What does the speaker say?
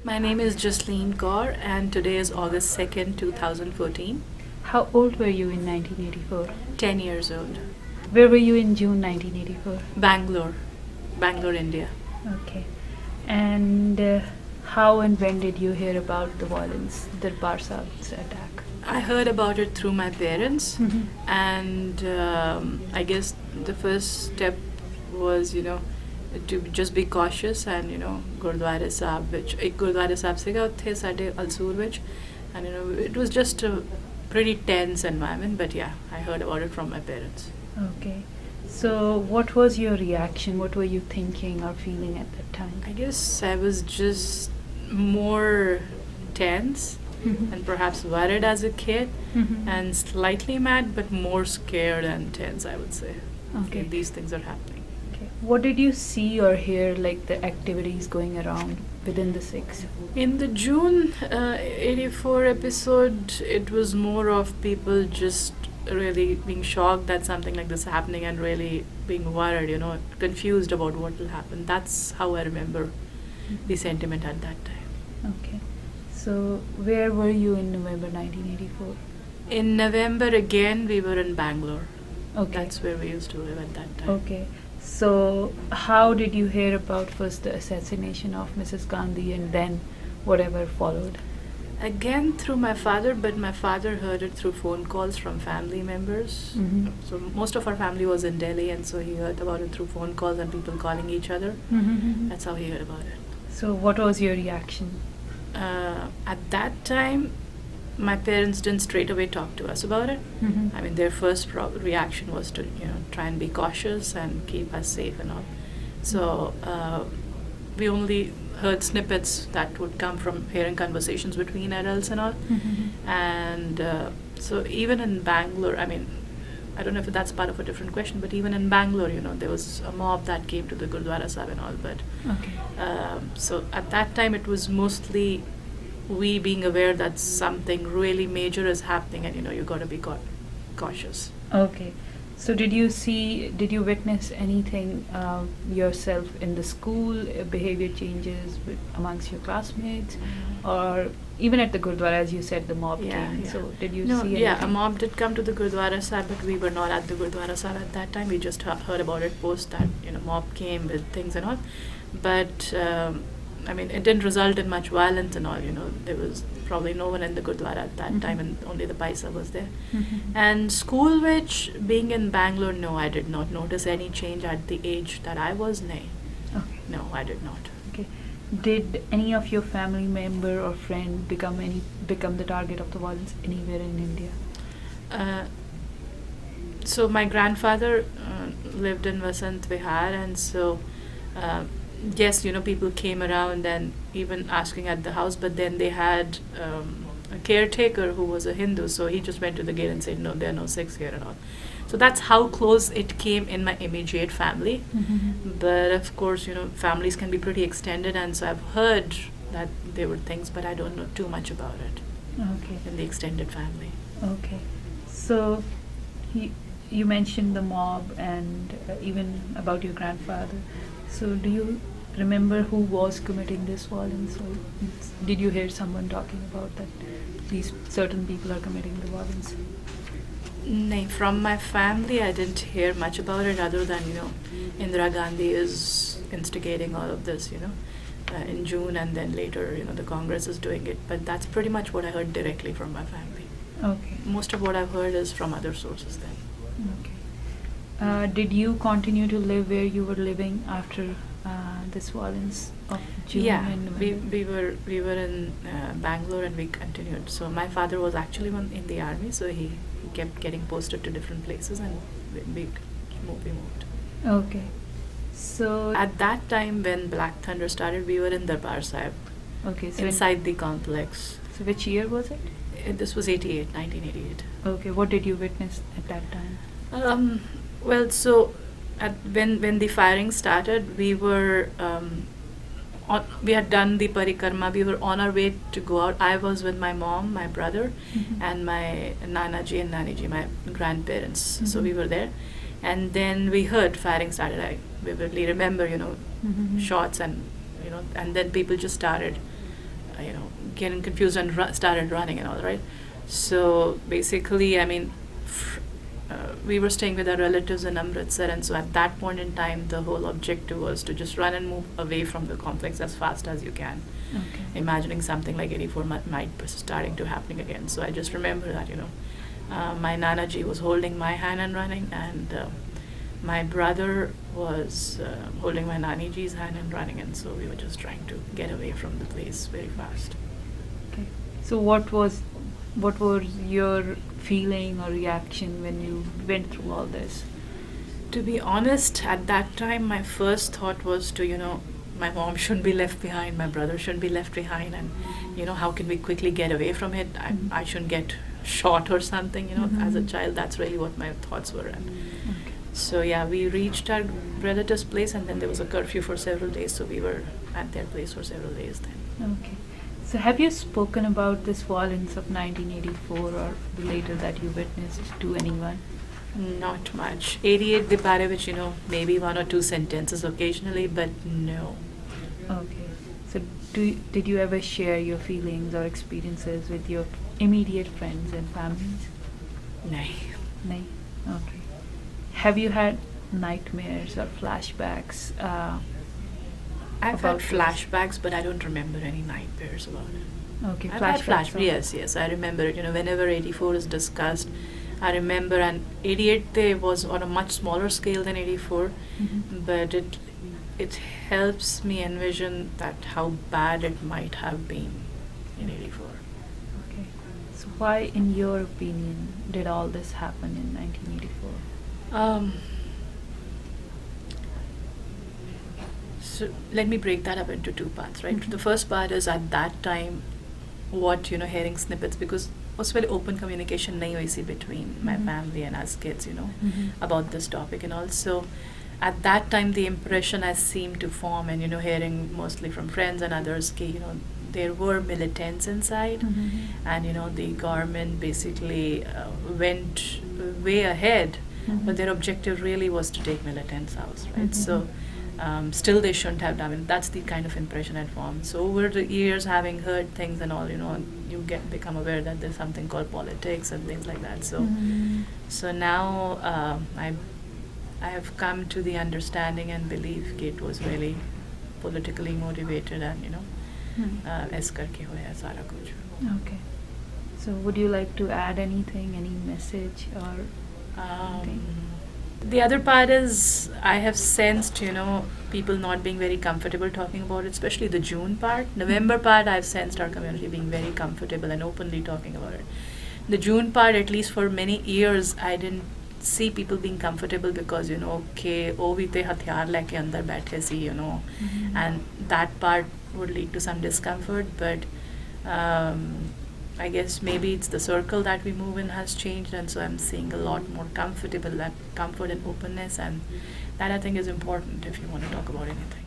My name is Jasleen Kaur, and today is August 2nd, 2014. How old were you in 1984? 10 years old. Where were you in June 1984? Bangalore, India. Okay. And how and when did you hear about the violence, the Darbar Sahib's attack? I heard about it through my parents, Mhm. and I guess the first step was, to just be cautious and, Gurdwara Sahib, which ek Gurdwara Sahib sega utthe sade Alsoor vich, and it was just a pretty tense environment, but yeah, I heard about it from my parents. Okay. So what was your reaction? What were you thinking or feeling at that time? I guess I was just more tense Mhm. and perhaps worried as a kid, Mhm. and slightly mad, but more scared and tense, I would say. Okay. These things are happening. Okay. What did you see or hear, like the activities going around within the Sikhs? In the June 84 episode, it was more of people just really being shocked that something like this happening and really being worried, confused about what will happen. That's how I remember the sentiment at that time. Okay. So where were you in November 1984? In November again, we were in Bangalore. Okay. That's where we used to live at that time. Okay. So how did you hear about first the assassination of Mrs. Gandhi and then whatever followed? Again through my father, but my father heard it through phone calls from family members. Mhm. So most of our family was in Delhi, and so he heard about it through phone calls and people calling each other. Mhm. That's how he heard about it. So what was your reaction? At that time, my parents didn't straight away talk to us about it. Mhm. I mean, their first reaction was to try and be cautious and keep us safe and all. So we only heard snippets that would come from hearing conversations between adults and all. Mhm. And so even in Bangalore, I mean, I don't know if that's part of a different question, but even in Bangalore, there was a mob that came to the Gurdwara Sahib and all. But Okay. so at that time, it was mostly we being aware that something really major is happening, and you got to be cautious. Okay. So did you witness anything yourself in the school, behavior changes amongst your classmates, or even at the Gurdwara, as you said, the mob came. Yeah. So did you No, see yeah, a anything? mob did come to the Gurdwara Sahib, but we were not at the Gurdwara Sahib at that time. We just heard about it post that mob came with things and all. But I mean, it didn't result in much violence and all. There was probably no one in the Gurdwara at that Mhm. time, and only the Paisa was there. Mhm. And school, which being in Bangalore, no, I did not notice any change at the age that I was. Nay, Okay. no, I did not. Okay. Did any of your family member or friend become the target of the violence anywhere in India? So my grandfather lived in Vasant Vihar, and so yes, people came around and even asking at the house, but then they had a caretaker who was a Hindu, so he just went to the gate and said, no, there are no Sikhs here at all. So that's how close it came in my immediate family. Mhm. But of course, families can be pretty extended, and so I've heard that there were things, but I don't know too much about it Okay. in the extended family. Okay. So you mentioned the mob and even about your grandfather. So do you remember who was committing this violence, or did you hear someone talking about that these certain people are committing the violence? No, from my family, I didn't hear much about it other than, Indira Gandhi is instigating all of this, in June, and then later, the Congress is doing it. But that's pretty much what I heard directly from my family. Okay. Most of what I've heard is from other sources then. Okay. Did you continue to live where you were living after this violence of June Yeah, and November? we were in Bangalore, and we continued. So my father was actually in the army, so he kept getting posted to different places, and we moved. Okay. So At that time, when Black Thunder started, we were in Darbar Sahib, okay. So inside the complex. so which year was it? This was 1988. Okay. What did you witness at that time? Well, so when the firing started, we were we had done the parikrama. We were on our way to go out. I was with my mom, my brother, Mhm. and my Nanaji and Naniji, my grandparents. So Mhm. we were there, and then we heard firing started. I vividly remember, Mhm. shots, and and then people just started getting confused and started running and all, right? So basically, I mean, we were staying with our relatives in Amritsar, and so at that point in time, the whole objective was to just run and move away from the complex as fast as you can. Okay. Imagining something like 84 might be starting to happening again. So I just remember that, my Nana ji was holding my hand and running, and my brother was holding my Nani ji's hand and running, and so we were just trying to get away from the place very fast. Okay. So what was your feeling or reaction when you went through all this? To be honest, at that time, my first thought was to, my mom shouldn't be left behind, my brother shouldn't be left behind, and, how can we quickly get away from it? I shouldn't get shot or something, as a child. That's really what my thoughts were. And Okay. so, yeah, we reached our relative's place, and then there was a curfew for several days, so we were at their place for several days then. Okay. So have you spoken about this violence of 1984 or later that you witnessed to anyone? Not much. 88 the bare which, maybe one or two sentences occasionally, but no. Okay. So did you ever share your feelings or experiences with your immediate friends and families? No. No. Okay. Have you had nightmares or flashbacks? I've had about this? flashbacks, but I don't remember any nightmares about it. Okay, I've had flashbacks. yes, I remember it. Whenever 84 is discussed, I remember, and 88 they was on a much smaller scale than 84, Mhm. but it helps me envision that how bad it might have been in 84. Okay. So why, in your opinion, did all this happen in 1984? So let me break that up into two parts, right? Mhm. The first part is at that time, what, hearing snippets, because was very open communication nahi hui si between my Mhm. family and us kids, Mhm. about this topic. And also, at that time, the impression I seemed to form, and, hearing mostly from friends and others, there were militants inside, Mhm. and, the government basically went way ahead, Mhm. but their objective really was to take militants out, right? Mhm. So still they shouldn't have done it. That's the kind of impression I'd formed. So over the years, having heard things and all, you become aware that there's something called politics and things like that. So Mhm. so now I have come to the understanding and belief that it was really politically motivated and, Hmm. ऐस करके होया सारा कुछ. Okay. So would you like to add anything, any message or anything? The other part is I have sensed, people not being very comfortable talking about it, especially the June part. November part, I've sensed our community being very comfortable and openly talking about it. The June part, at least for many years, I didn't see people being comfortable because, okay, oh, we te hathyar leke andar baithe si, Mhm. and that part would lead to some discomfort, but I guess maybe it's the circle that we move in has changed, and so I'm seeing a lot more comfort and openness, and that I think is important if you want to talk about anything.